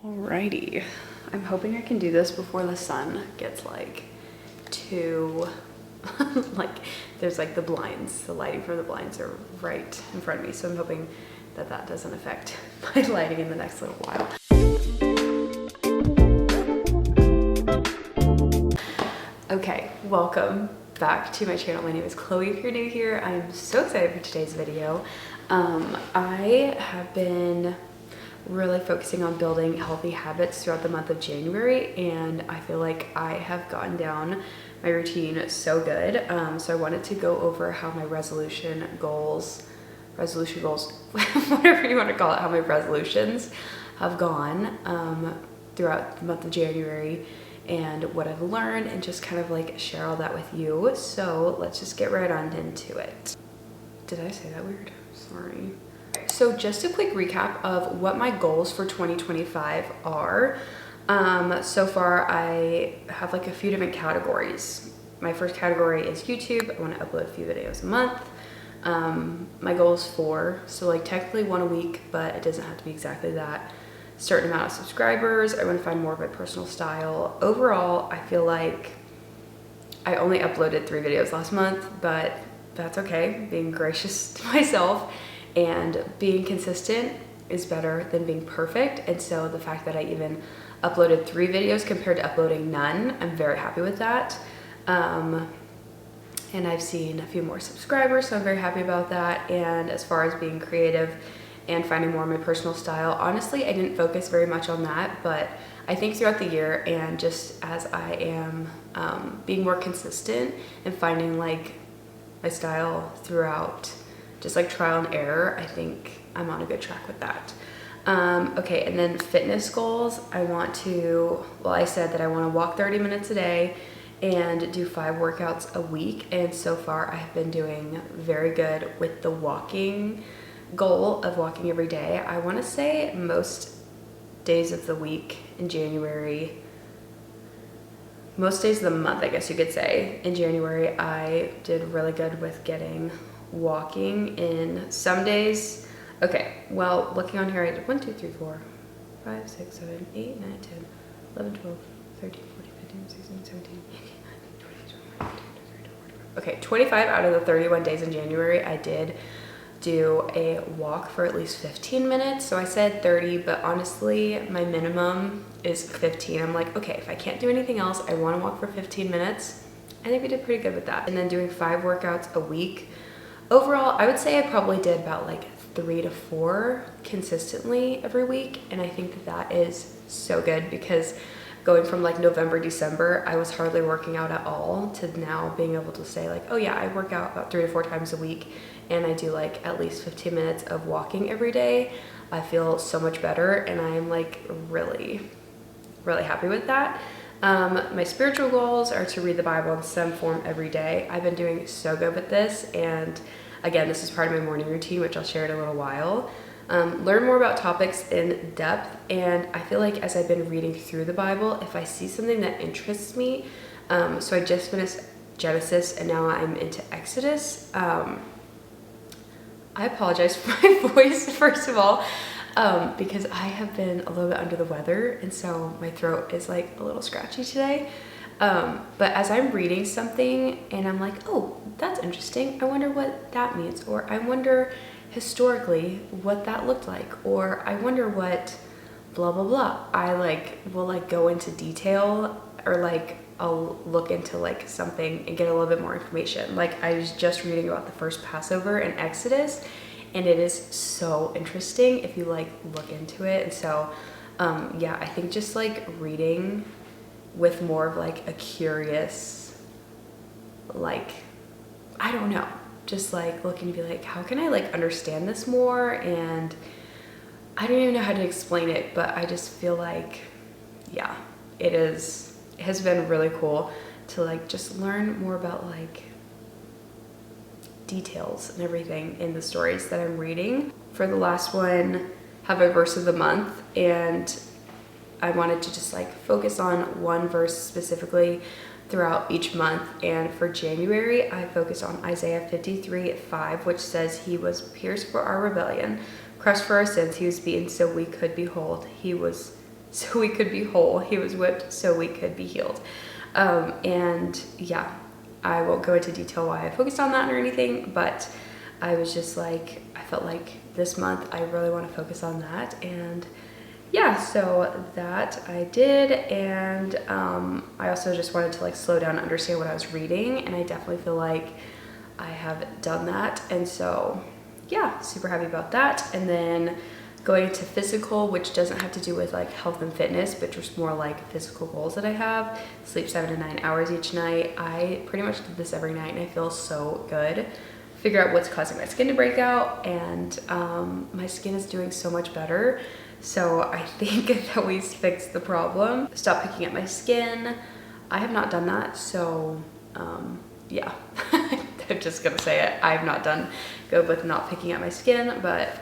Alrighty, I'm hoping I can do this before the sun gets like too, like there's like the blinds, the lighting from the blinds are right in front of me. So I'm hoping that that doesn't affect my lighting in the next little while. Okay, welcome back to my channel. My name is Chloe if you're new here. I'm so excited for today's video. I have been really focusing on building healthy habits throughout the month of January, and I feel like I have gotten down my routine so good. So I wanted to go over how my resolution goals, whatever you want to call it, how my resolutions have gone throughout the month of January and what I've learned, and just kind of like share all that with you. So let's just get right on into it. Did I say that weird? Sorry. So just a quick recap of what my goals for 2025 are. So far I have like a few different categories. My first category is YouTube. I want to upload a few videos a month. My goal is 4, so like technically 1 a week, but it doesn't have to be exactly that. Certain amount of subscribers. I want to find more of my personal style. Overall, I feel like I only uploaded 3 videos last month, but that's okay. Being gracious to myself and being consistent is better than being perfect. And so the fact that I even uploaded 3 videos compared to uploading none, I'm very happy with that. And I've seen a few more subscribers, so I'm very happy about that. And as far as being creative and finding more of my personal style, honestly, I didn't focus very much on that, but I think throughout the year, and just as I am being more consistent and finding like my style throughout just like trial and error, I think I'm on a good track with that. Okay, and then fitness goals. I said that I want to walk 30 minutes a day and do 5 workouts a week. And so far I've been doing very good with the walking goal of walking every day. I want to say most days of the week in January, most days of the month, I guess you could say, in January, I did really good with getting walking in. Some days, okay, well, looking on here, I did 1, 2, 3, 4, 5, 6, 7, 8, 9, 10, 11, 12, 13, 14, 15, 16, 17, 18, 19, 20, 21, 22, 23, 24, 25. Okay, 25 out of the 31 days in January, I did do a walk for at least 15 minutes. So I said 30, but honestly, my minimum is 15. I'm like, okay, if I can't do anything else, I want to walk for 15 minutes. I think we did pretty good with that. And then doing 5 workouts a week. Overall, I would say I probably did about like 3 to 4 consistently every week. And I think that that is so good, because going from like November, December, I was hardly working out at all, to now being able to say like, oh yeah, I work out about 3 to 4 times a week, and I do like at least 15 minutes of walking every day. I feel so much better, and I'm like really, really happy with that. My spiritual goals are to read the Bible in some form every day. I've been doing so good with this, and again, this is part of my morning routine, which I'll share in a little while. Learn more about topics in depth, and I feel like as I've been reading through the Bible, if I see something that interests me, so I just finished Genesis and now I'm into Exodus. I apologize for my voice, first of all, because I have been a little bit under the weather, and so my throat is like a little scratchy today. But as I'm reading something and I'm like, oh, that's interesting, I wonder what that means, or I wonder historically what that looked like, or I wonder what blah blah blah, I like will like go into detail, or like I'll look into like something and get a little bit more information. Like I was just reading about the first Passover in Exodus, and it is so interesting if you like look into it. And so yeah, I think just like reading with more of like a curious, like, I don't know, just like looking to be like, how can I like understand this more? And I don't even know how to explain it, but I just feel like, yeah, it has been really cool to like just learn more about like details and everything in the stories that I'm reading. For the last one, have a verse of the month, and I wanted to just like focus on one verse specifically throughout each month. And for January, I focused on Isaiah 53:5, which says, "He was pierced for our rebellion, crushed for our sins. He was beaten so we could behold. He was so we could be whole. He was whipped so we could be healed. And yeah, I won't go into detail why I focused on that or anything, but I was just like, I felt like this month I really want to focus on that. And yeah, so that I did. And I also just wanted to like slow down and understand what I was reading, and I definitely feel like I have done that. And so yeah, super happy about that. And then going to physical, which doesn't have to do with like health and fitness, but just more like physical goals that I have. Sleep 7 to 9 hours each night. I pretty much do this every night and I feel so good. Figure out what's causing my skin to break out, and my skin is doing so much better. So I think that we fixed the problem. Stop picking at my skin. I have not done that, so yeah. I'm just gonna say it. I have not done good with not picking at my skin, but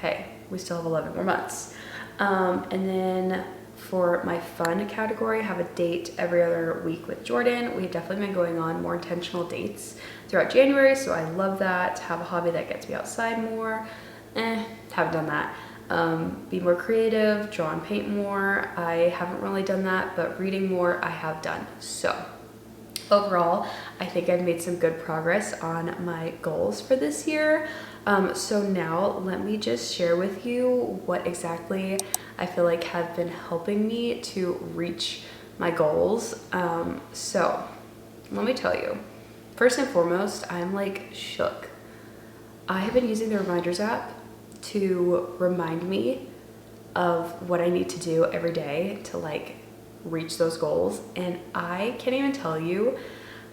hey, we still have 11 more months. And then for my fun category, I have a date every other week with Jordan. We've definitely been going on more intentional dates throughout January, so I love that. Have a hobby that gets me outside more. Haven't done that. Be more creative, draw and paint more. I haven't really done that, but reading more I have done. So overall, I think I've made some good progress on my goals for this year. So now let me just share with you what exactly I feel like have been helping me to reach my goals. So let me tell you, first and foremost, I'm like shook. I have been using the reminders app to remind me of what I need to do every day to like reach those goals. And I can't even tell you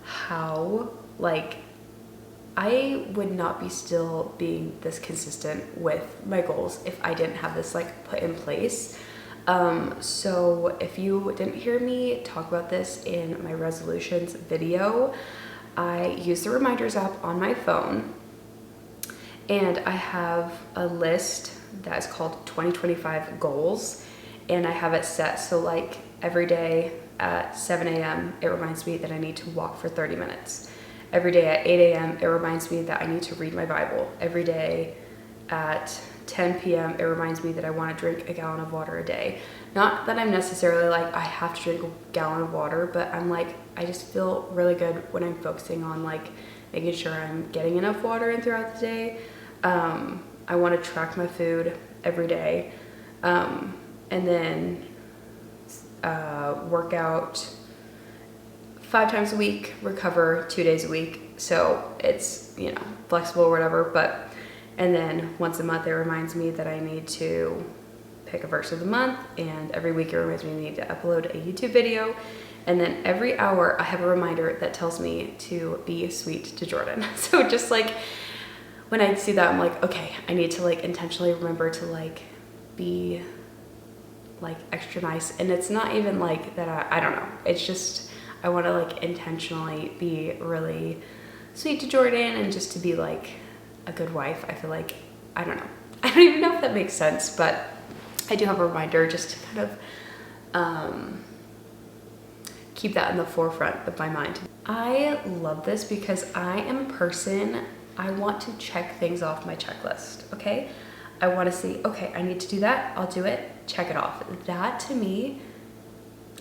how like I would not be still being this consistent with my goals if I didn't have this like put in place. So if you didn't hear me talk about this in my resolutions video, I use the reminders app on my phone, and I have a list that is called 2025 goals, and I have it set so like every day at 7 a.m. it reminds me that I need to walk for 30 minutes. Every day at 8 a.m. it reminds me that I need to read my Bible. Every day at 10 p.m. it reminds me that I want to drink a gallon of water a day. Not that I'm necessarily like I have to drink a gallon of water, but I'm like I just feel really good when I'm focusing on like making sure I'm getting enough water in throughout the day. I want to track my food every day, and then work out 5 times a week, recover 2 days a week. So it's, you know, flexible or whatever, but, and then once a month it reminds me that I need to pick a verse of the month, and every week it reminds me I need to upload a YouTube video, and then every hour I have a reminder that tells me to be sweet to Jordan. So just like when I see that, I'm like, okay, I need to like intentionally remember to like be like extra nice. And it's not even like that I don't know, it's just I want to like intentionally be really sweet to Jordan and just to be like a good wife. I feel like, I don't know, I don't even know if that makes sense, but I do have a reminder just to kind of keep that in the forefront of my mind. I love this because I am a person, I want to check things off my checklist, okay? I want to see, okay, I need to do that, I'll do it, check it off. That to me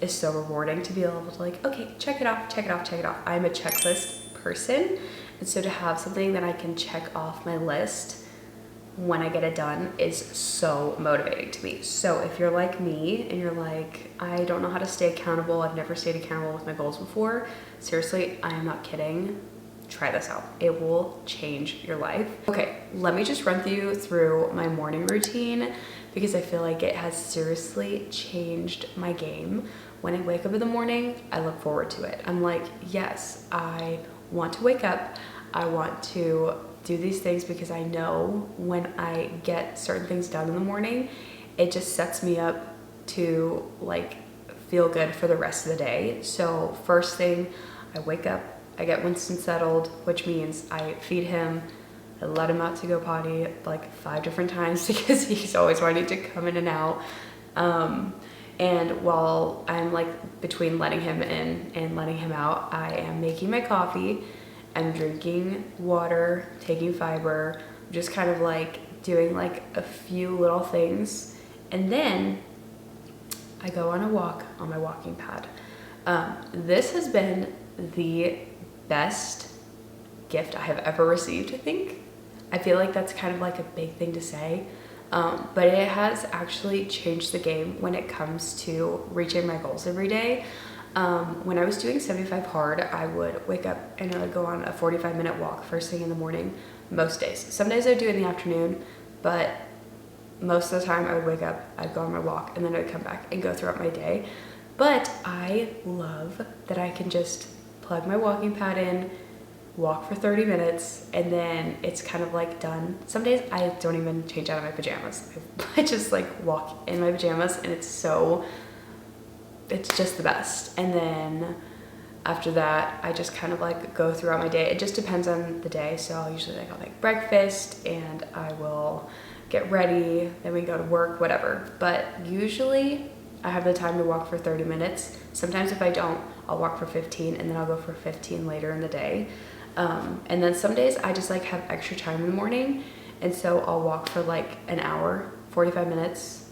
is so rewarding, to be able to like, okay, check it off, check it off, check it off. I'm a checklist person, and so to have something that I can check off my list when I get it done is so motivating to me. So if you're like me and you're like, I don't know how to stay accountable, I've never stayed accountable with my goals before, seriously, I am not kidding. Try this out. It will change your life. Okay, let me just run you through my morning routine because I feel like it has seriously changed my game. When I wake up in the morning, I look forward to it. I'm like, yes, I want to wake up. I want to do these things because I know when I get certain things done in the morning, it just sets me up to like feel good for the rest of the day. So first thing, I wake up, I get Winston settled, which means I feed him, I let him out to go potty like 5 different times because he's always wanting to come in and out. And while I'm like between letting him in and letting him out, I am making my coffee, I'm drinking water, taking fiber, just kind of like doing like a few little things. And then I go on a walk on my walking pad. This has been the best gift I have ever received, I think. I feel like that's kind of like a big thing to say, but it has actually changed the game when it comes to reaching my goals every day. When I was doing 75 hard, I would wake up and I would go on a 45-minute walk first thing in the morning, most days. Some days I would do it in the afternoon, but most of the time I would wake up, I'd go on my walk, and then I would come back and go throughout my day. But I love that I can just plug my walking pad in, walk for 30 minutes, and then it's kind of like done. Some days I don't even change out of my pajamas. I just like walk in my pajamas, and it's just the best. And then after that, I just kind of like go throughout my day. It just depends on the day. So I'll usually I'll make breakfast and I will get ready, then we go to work, whatever. But usually I have the time to walk for 30 minutes. Sometimes if I don't, I'll walk for 15 and then I'll go for 15 later in the day. And then some days I just like have extra time in the morning. And so I'll walk for like an hour, 45 minutes,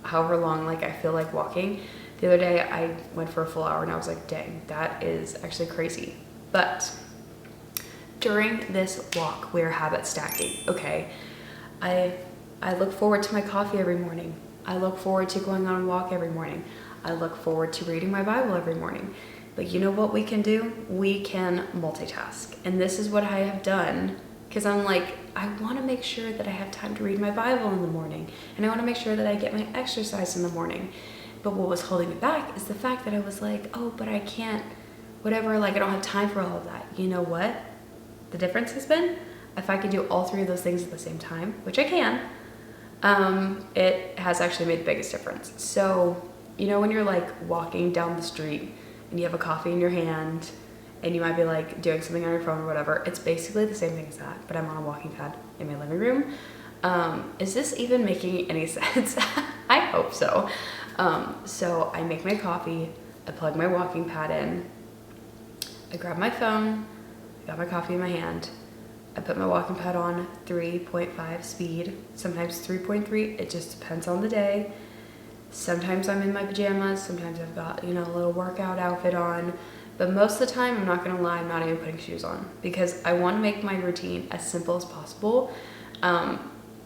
however long like I feel like walking. The other day I went for a full hour and I was like, dang, that is actually crazy. But during this walk, we're habit stacking, okay? I look forward to my coffee every morning. I look forward to going on a walk every morning. I look forward to reading my Bible every morning. But you know what we can do? We can multitask. And this is what I have done, because I'm like, I want to make sure that I have time to read my Bible in the morning. And I want to make sure that I get my exercise in the morning. But what was holding me back is the fact that I was like, oh, but I can't, whatever, like I don't have time for all of that. You know what the difference has been? If I can do all three of those things at the same time, which I can, it has actually made the biggest difference. So, you know, when you're like walking down the street and you have a coffee in your hand and you might be like doing something on your phone or whatever, it's basically the same thing as that, but I'm on a walking pad in my living room. Is this even making any sense? I hope so. So I make my coffee, I plug my walking pad in, I grab my phone, I got my coffee in my hand, I put my walking pad on 3.5 speed, sometimes 3.3, it just depends on the day. Sometimes I'm in my pajamas, sometimes I've got, you know, a little workout outfit on, but most of the time, I'm not gonna lie, I'm not even putting shoes on because I wanna make my routine as simple as possible,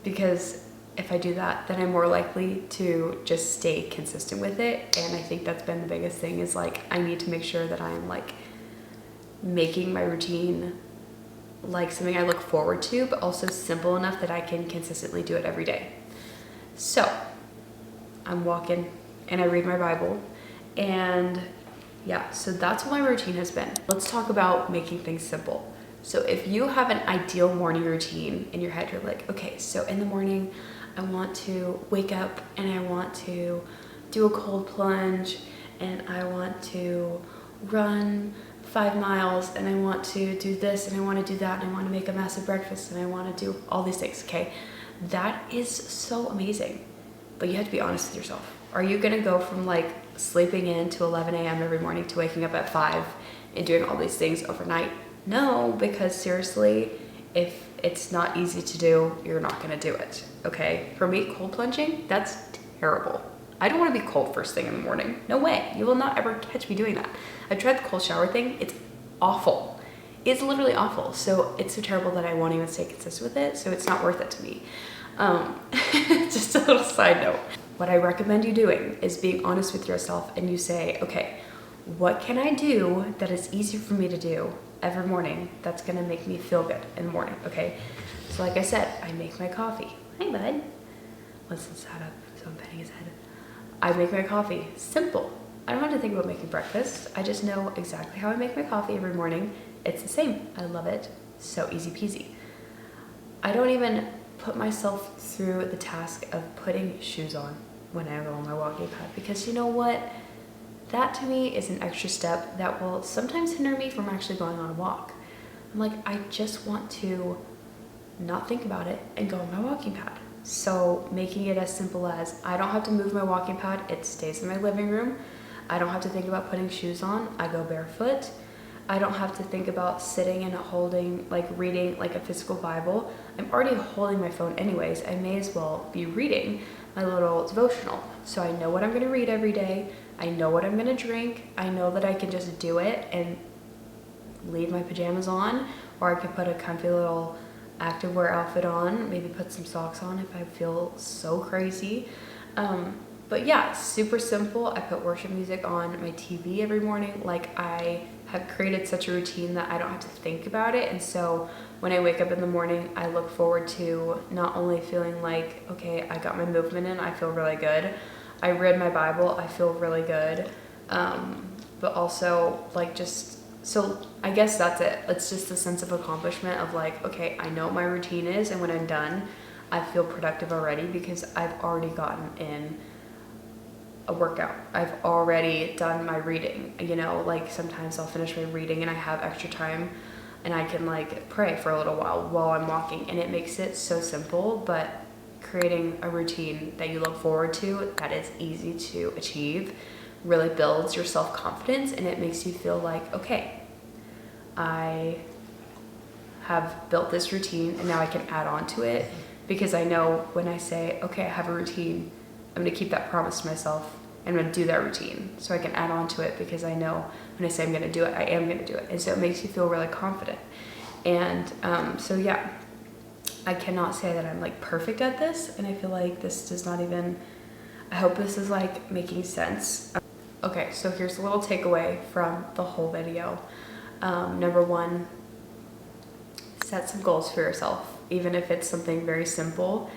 because if I do that, then I'm more likely to just stay consistent with it. And I think that's been the biggest thing is like, I need to make sure that I'm like making my routine like something I look forward to, but also simple enough that I can consistently do it every day. So I'm walking and I read my Bible, and yeah, so that's what my routine has been. Let's talk about making things simple. So if you have an ideal morning routine in your head, you're like, okay, so in the morning, I want to wake up and I want to do a cold plunge and I want to run 5 miles and I want to do this and I want to do that and I want to make a massive breakfast and I want to do all these things, okay? That is so amazing, but you have to be honest with yourself. Are you gonna go from like sleeping in to 11 a.m. every morning to waking up at 5 and doing all these things overnight? No, because seriously, if it's not easy to do, you're not gonna do it, okay? For me, cold plunging, that's terrible. I don't wanna be cold first thing in the morning. No way, you will not ever catch me doing that. I tried the cold shower thing, it's awful. It's literally awful. So it's so terrible that I won't even stay consistent with it, so it's not worth it to me. Just a little side note. What I recommend you doing is being honest with yourself and you say, okay, what can I do that is easy for me to do every morning that's gonna make me feel good in the morning, okay? So like I said, I make my coffee. Hi, bud. Listen, sat up, so I'm petting his head. I make my coffee. Simple. I don't have to think about making breakfast. I just know exactly how I make my coffee every morning. It's the same. I love it. So easy peasy. I don't even put myself through the task of putting shoes on when I go on my walking pad, because you know what? That to me is an extra step that will sometimes hinder me from actually going on a walk. I'm like, I just want to not think about it and go on my walking pad. So making it as simple as I don't have to move my walking pad, it stays in my living room. I don't have to think about putting shoes on, I go barefoot. I don't have to think about sitting and holding, like reading like a physical Bible. I'm already holding my phone anyways, I may as well be reading my little devotional. So I know what I'm gonna read every day. I know what I'm gonna drink. I know that I can just do it and leave my pajamas on, or I could put a comfy little activewear outfit on, maybe put some socks on if I feel so crazy. But yeah, super simple. I put worship music on my TV every morning. Like, I have created such a routine that I don't have to think about it. And so when I wake up in the morning, I look forward to not only feeling like, okay, I got my movement in, I feel really good. I read my Bible, I feel really good. But also like just, so I guess that's it. It's just a sense of accomplishment of like, okay, I know what my routine is, and when I'm done, I feel productive already because I've already gotten in a workout. I've already done my reading. You know, like sometimes I'll finish my reading and I have extra time and I can like pray for a little while I'm walking, and it makes it so simple. But creating a routine that you look forward to, that is easy to achieve, really builds your self-confidence, and it makes you feel like, okay, I have built this routine and now I can add on to it, because I know when I say, okay, I have a routine, I'm gonna keep that promise to myself. I'm gonna do that routine so I can add on to it, because I know when I say I'm gonna do it, I am gonna do it. And so it makes you feel really confident. And so yeah, I cannot say that I'm like perfect at this, and I feel like this does not even, I hope this is like making sense. Okay, so here's a little takeaway from the whole video. Number one, set some goals for yourself, even if it's something very simple.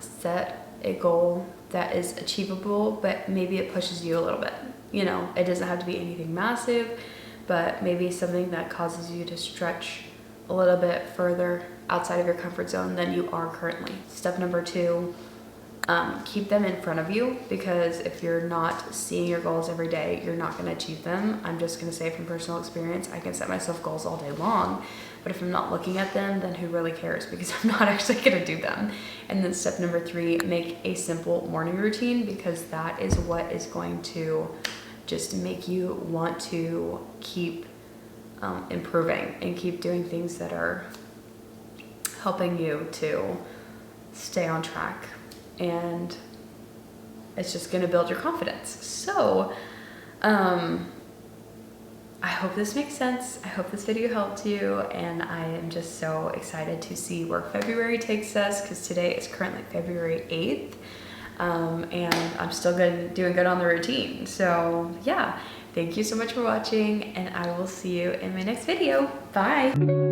Set a goal that is achievable, but maybe it pushes you a little bit. You know, it doesn't have to be anything massive, but maybe something that causes you to stretch a little bit further outside of your comfort zone than you are currently. Step number two, keep them in front of you, because if you're not seeing your goals every day, you're not going to achieve them. I'm just going to say from personal experience, I can set myself goals all day long, but if I'm not looking at them, then who really cares, because I'm not actually going to do them. And then step number three, make a simple morning routine, because that is what is going to just make you want to keep improving and keep doing things that are helping you to stay on track. And it's just going to build your confidence. So I hope this makes sense. I hope this video helped you, and I am just so excited to see where February takes us, because today is currently February 8th, and I'm still doing good on the routine. So yeah, thank you so much for watching, and I will see you in my next video. Bye.